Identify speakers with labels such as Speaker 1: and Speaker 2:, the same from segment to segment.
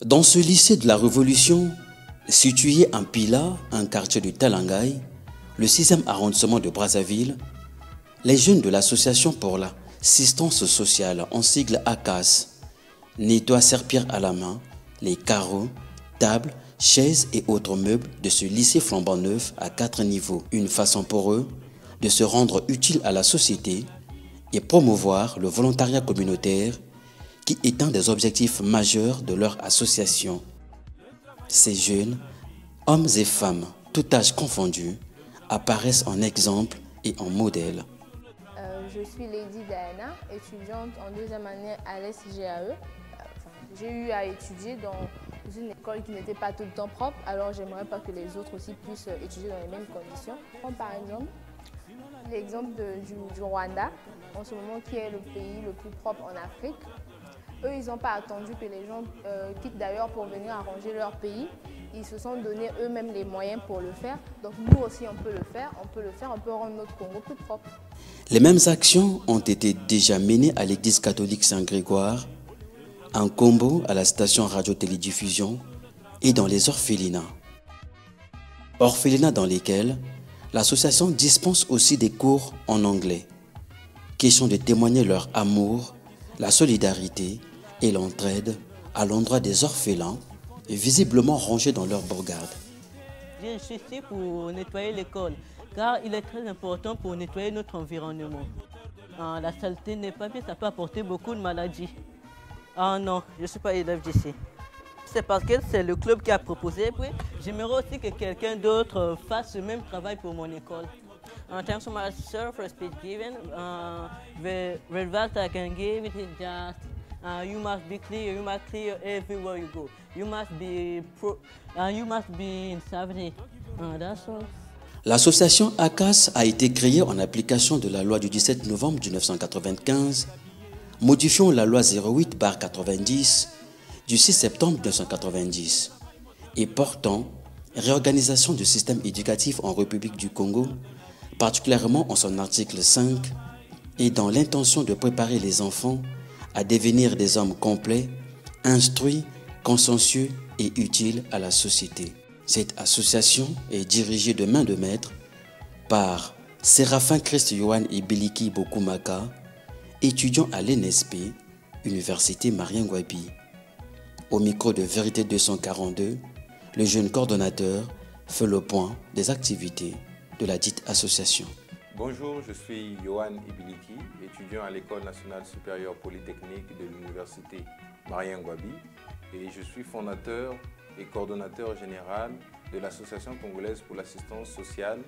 Speaker 1: Dans ce lycée de la Révolution, situé en Pila, un quartier de Talangaï, le 6e arrondissement de Brazzaville, les jeunes de l'Association pour l'assistance sociale, en sigle ACAS, nettoient serpillère à la main les carreaux, tables, chaises et autres meubles de ce lycée flambant neuf à 4 niveaux. Une façon pour eux de se rendre utiles à la société et promouvoir le volontariat communautaire qui est un des objectifs majeurs de leur association. Ces jeunes, hommes et femmes, tout âge confondus, apparaissent en exemple et en modèle.
Speaker 2: Je suis Lady Diana, étudiante en 2e année à l'SGAE. J'ai eu à étudier dans une école qui n'était pas tout le temps propre, alors j'aimerais pas que les autres aussi puissent étudier dans les mêmes conditions. Comme par exemple l'exemple du Rwanda, en ce moment qui est le pays le plus propre en Afrique. Eux, ils n'ont pas attendu que les gens quittent d'ailleurs pour venir arranger leur pays. Ils se sont donné eux-mêmes les moyens pour le faire. Donc nous aussi, on peut le faire, on peut rendre notre Congo plus propre.
Speaker 1: Les mêmes actions ont été déjà menées à l'église catholique Saint-Grégoire, en Combo à la station radio-télédiffusion et dans les orphelinats. Orphelinats dans lesquels l'association dispense aussi des cours en anglais. Question de témoigner leur amour, la solidarité et l'entraide à l'endroit des orphelins visiblement rangés dans leur bourgade.
Speaker 3: Je suis ici pour nettoyer l'école, car il est très important pour nettoyer notre environnement. La saleté n'est pas bien, ça peut apporter beaucoup de maladies. Ah non, je ne suis pas élève d'ici. C'est parce que c'est le club qui a proposé. Puis j'aimerais aussi que quelqu'un d'autre fasse le même travail pour mon école. Thanks so much, sir, for speech given. The advice I can give it is just you must be clear everywhere you go. You must be in safety. That's all.
Speaker 1: L'association ACAS a été créée en application de la loi du 17 novembre 1995, modifiant la loi 08/90 du 6 septembre 1990 et portant réorganisation du système éducatif en République du Congo, particulièrement en son article 5, et dans l'intention de préparer les enfants à devenir des hommes complets, instruits, consciencieux et utiles à la société. Cette association est dirigée de main de maître par Séraphin Christ Yohan et Biliki Bokumaka, étudiants à l'ENSP, Université Marien Ngouabi. Au micro de Vérité 242, le jeune coordonnateur fait le point des activités de la dite association.
Speaker 4: Bonjour, je suis Yohan Ibiliki, étudiant à l'École nationale supérieure polytechnique de l'Université Marien Ngouabi et je suis fondateur et coordonnateur général de l'Association congolaise pour l'assistance sociale,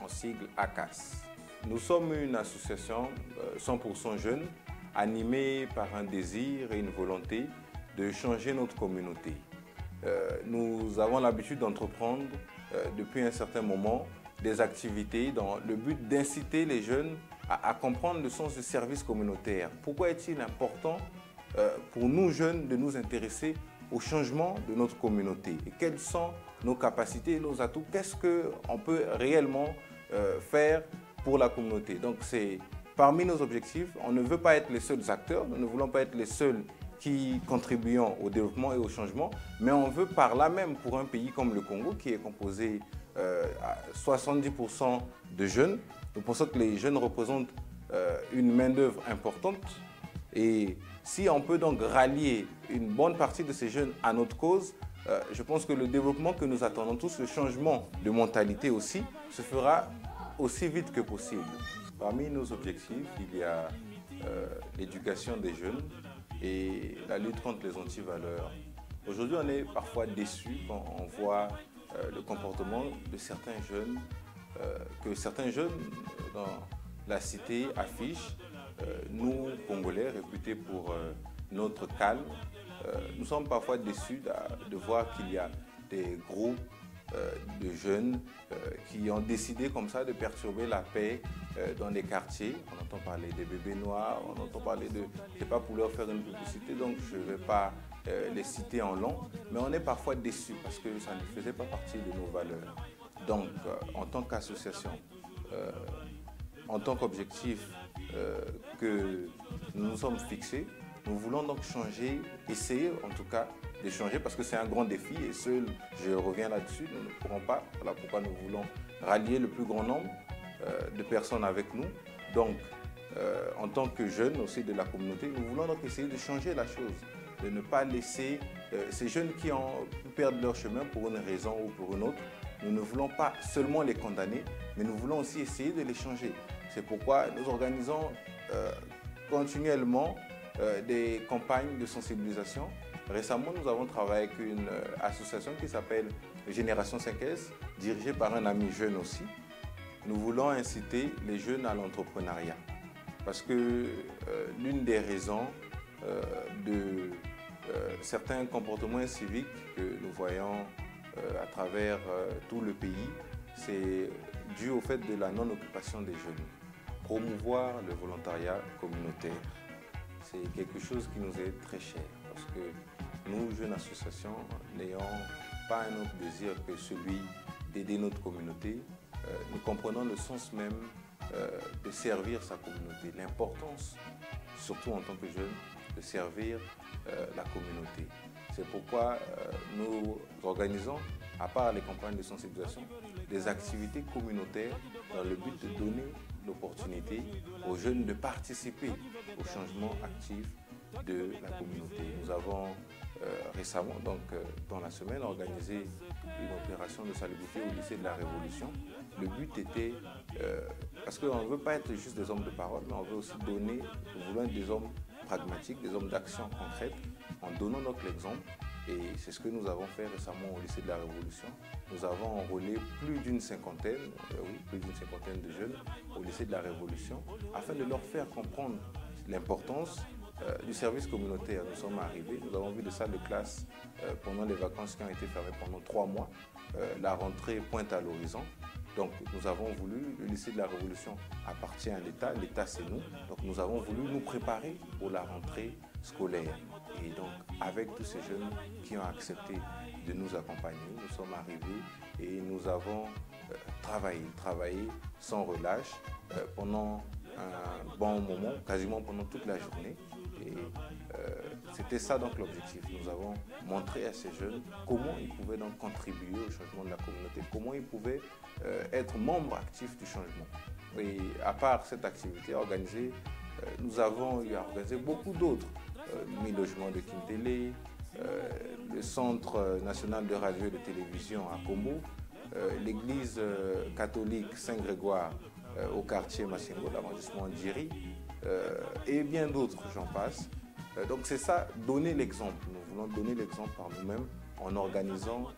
Speaker 4: en sigle ACAS. Nous sommes une association 100% jeune, animée par un désir et une volonté de changer notre communauté. Nous avons l'habitude d'entreprendre depuis un certain moment des activités dans le but d'inciter les jeunes à comprendre le sens du service communautaire. Pourquoi est-il important pour nous jeunes de nous intéresser au changement de notre communauté et quelles sont nos capacités et nos atouts, qu'est-ce qu'on peut réellement faire pour la communauté. Donc c'est parmi nos objectifs, on ne veut pas être les seuls acteurs, nous ne voulons pas être les seuls qui contribuons au développement et au changement, mais on veut par là même pour un pays comme le Congo qui est composé à 70% de jeunes. Nous pensons que les jeunes représentent une main-d'œuvre importante et si on peut donc rallier une bonne partie de ces jeunes à notre cause, je pense que le développement que nous attendons tous, le changement de mentalité aussi, se fera aussi vite que possible. Parmi nos objectifs, il y a l'éducation des jeunes et la lutte contre les antivaleurs. Aujourd'hui, on est parfois déçus quand on voit le comportement de certains jeunes, que certains jeunes dans la cité affichent. Nous, Congolais, réputés pour notre calme, nous sommes parfois déçus de voir qu'il y a des groupes de jeunes qui ont décidé comme ça de perturber la paix dans les quartiers. On entend parler des bébés noirs, on entend parler de... Je ne sais pas pour leur faire une publicité, donc je ne vais pas les citer en long, mais on est parfois déçus parce que ça ne faisait pas partie de nos valeurs. Donc, en tant qu'association, en tant qu'objectif que nous nous sommes fixés, Nous voulons donc changer, essayer en tout cas de changer parce que c'est un grand défi et seul, je reviens là-dessus, nous ne pourrons pas. Voilà pourquoi nous voulons rallier le plus grand nombre de personnes avec nous. Donc, en tant que jeunes aussi de la communauté, nous voulons donc essayer de changer la chose, de ne pas laisser ces jeunes qui ont pu perdre leur chemin pour une raison ou pour une autre. Nous ne voulons pas seulement les condamner, mais nous voulons aussi essayer de les changer. C'est pourquoi nous organisons continuellement des campagnes de sensibilisation. Récemment, nous avons travaillé avec une association qui s'appelle Génération 5S, dirigée par un ami jeune aussi. Nous voulons inciter les jeunes à l'entrepreneuriat parce que l'une des raisons de certains comportements inciviques que nous voyons à travers tout le pays, c'est dû au fait de la non-occupation des jeunes. Promouvoir le volontariat communautaire, c'est quelque chose qui nous est très cher parce que nous, jeunes associations, n'ayant pas un autre désir que celui d'aider notre communauté, nous comprenons le sens même de servir sa communauté, l'importance, surtout en tant que jeunes, de servir la communauté. C'est pourquoi nous organisons, à part les campagnes de sensibilisation, des activités communautaires dans le but de donner l'opportunité aux jeunes de participer au changement actif de la communauté. Nous avons récemment, donc dans la semaine, organisé une opération de salubrité au lycée de la Révolution. Le but était, parce qu'on ne veut pas être juste des hommes de parole, mais on veut aussi donner, nous voulons être des hommes pragmatiques, des hommes d'action concrète, en donnant donc l'exemple. Et c'est ce que nous avons fait récemment au lycée de la Révolution. Nous avons enrôlé plus d'une cinquantaine de jeunes au lycée de la Révolution, afin de leur faire comprendre l'importance du service communautaire. Nous sommes arrivés, nous avons vu des salles de classe pendant les vacances qui ont été fermées pendant 3 mois. La rentrée pointe à l'horizon. Donc nous avons voulu, le lycée de la Révolution appartient à l'État, l'État c'est nous. Donc nous avons voulu nous préparer pour la rentrée scolaire. Et donc avec tous ces jeunes qui ont accepté de nous accompagner, nous sommes arrivés et nous avons travaillé sans relâche pendant un bon moment, quasiment pendant toute la journée. Et c'était ça donc l'objectif. Nous avons montré à ces jeunes comment ils pouvaient donc contribuer au changement de la communauté, comment ils pouvaient être membres actifs du changement. Et à part cette activité organisée, nous avons organisé beaucoup d'autres. Le logement de Kintélé, le Centre national de radio et de télévision à Kombo, l'église catholique Saint-Grégoire au quartier Massingo, l'arrondissement d'Iri, et bien d'autres, j'en passe. Donc c'est ça, donner l'exemple. Nous voulons donner l'exemple par nous-mêmes en organisant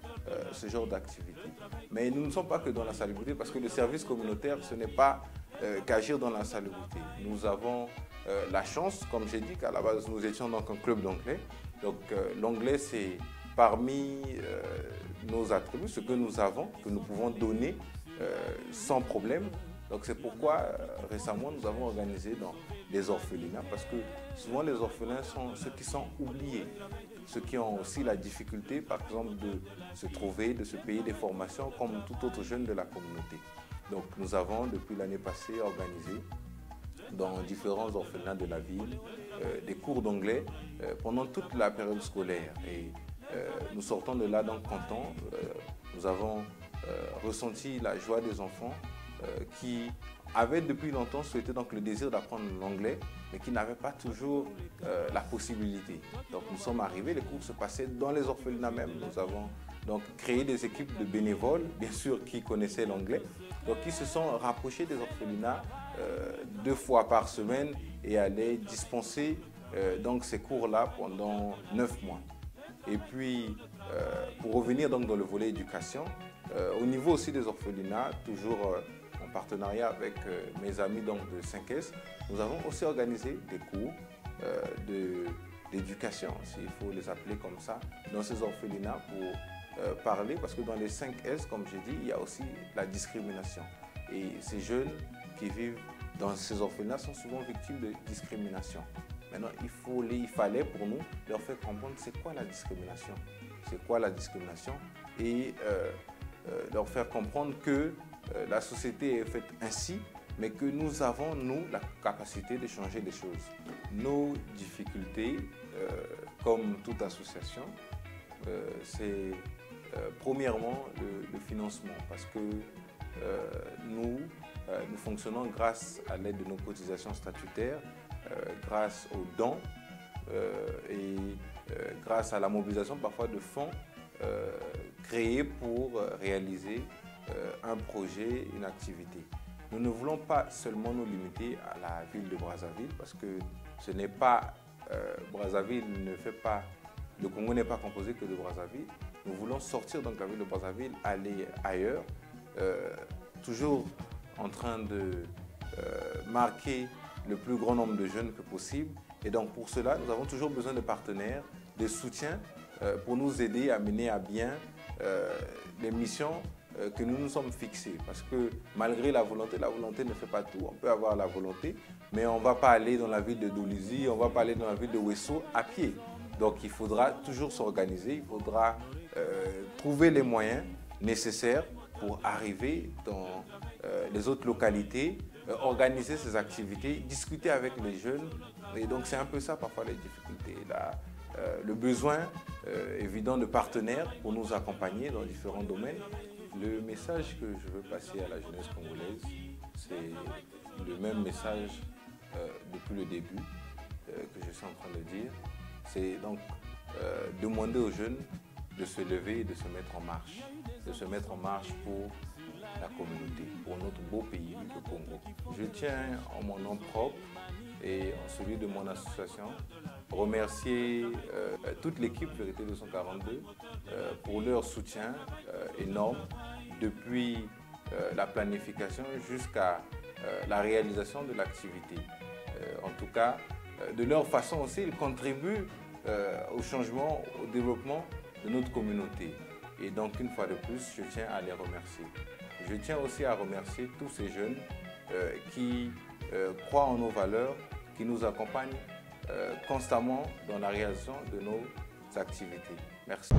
Speaker 4: ce genre d'activité. Mais nous ne sommes pas que dans la salubrité, parce que le service communautaire, ce n'est pas qu'agir dans la salubrité. Nous avons la chance, comme j'ai dit, qu'à la base, nous étions dans un club d'anglais. Donc l'anglais, c'est parmi nos attributs, ce que nous avons, que nous pouvons donner sans problème. Donc c'est pourquoi récemment nous avons organisé dans des orphelinats, parce que souvent les orphelins sont ceux qui sont oubliés, ceux qui ont aussi la difficulté par exemple de se trouver, de se payer des formations comme tout autre jeune de la communauté. Donc nous avons depuis l'année passée organisé dans différents orphelinats de la ville des cours d'anglais pendant toute la période scolaire. Et nous sortons de là donc contents. Nous avons ressenti la joie des enfants qui avaient depuis longtemps souhaité donc le désir d'apprendre l'anglais, mais qui n'avaient pas toujours la possibilité. Donc nous sommes arrivés, les cours se passaient dans les orphelinats même. Nous avons donc créé des équipes de bénévoles, bien sûr, qui connaissaient l'anglais, donc qui se sont rapprochés des orphelinats 2 fois par semaine et allaient dispenser donc ces cours-là pendant 9 mois. Et puis, pour revenir donc dans le volet éducation, au niveau aussi des orphelinats, toujours en partenariat avec mes amis donc de 5S, nous avons aussi organisé des cours d'éducation, s'il faut les appeler comme ça, dans ces orphelinats pour parler, parce que dans les 5S, comme j'ai dit, il y a aussi la discrimination. Et ces jeunes qui vivent dans ces orphelinats sont souvent victimes de discrimination. Maintenant, il fallait pour nous leur faire comprendre c'est quoi la discrimination. C'est quoi la discrimination et leur faire comprendre que la société est faite ainsi mais que nous avons, nous, la capacité de changer les choses. Nos difficultés, comme toute association, c'est premièrement le financement, parce que nous fonctionnons grâce à l'aide de nos cotisations statutaires, grâce aux dons et grâce à la mobilisation parfois de fonds créés pour réaliser un projet, une activité. Nous ne voulons pas seulement nous limiter à la ville de Brazzaville, parce que ce n'est pas, Brazzaville ne fait pas, le Congo n'est pas composé que de Brazzaville. Nous voulons sortir donc la ville de Brazzaville, aller ailleurs, toujours en train de marquer le plus grand nombre de jeunes que possible. Et donc pour cela, nous avons toujours besoin de partenaires, de soutien pour nous aider à mener à bien les missions que nous nous sommes fixées. Parce que malgré la volonté ne fait pas tout. On peut avoir la volonté, mais on ne va pas aller dans la ville de Dolisie, on ne va pas aller dans la ville de Ouesso à pied. Donc il faudra toujours s'organiser, il faudra trouver les moyens nécessaires pour arriver dans les autres localités, organiser ces activités, discuter avec les jeunes. Et donc c'est un peu ça parfois les difficultés. Le besoin évident de partenaires pour nous accompagner dans différents domaines. Le message que je veux passer à la jeunesse congolaise, c'est le même message depuis le début que je suis en train de dire. C'est donc demander aux jeunes de se lever et de se mettre en marche. De se mettre en marche pour la communauté, pour notre beau pays, le Congo. Je tiens en mon nom propre et en celui de mon association remercier toute l'équipe Vérité 242 pour leur soutien énorme depuis la planification jusqu'à la réalisation de l'activité. En tout cas, de leur façon aussi, ils contribuent au changement, au développement de notre communauté. Et donc, une fois de plus, je tiens à les remercier. Je tiens aussi à remercier tous ces jeunes qui croient en nos valeurs, qui nous accompagnent constamment dans la réalisation de nos activités. Merci.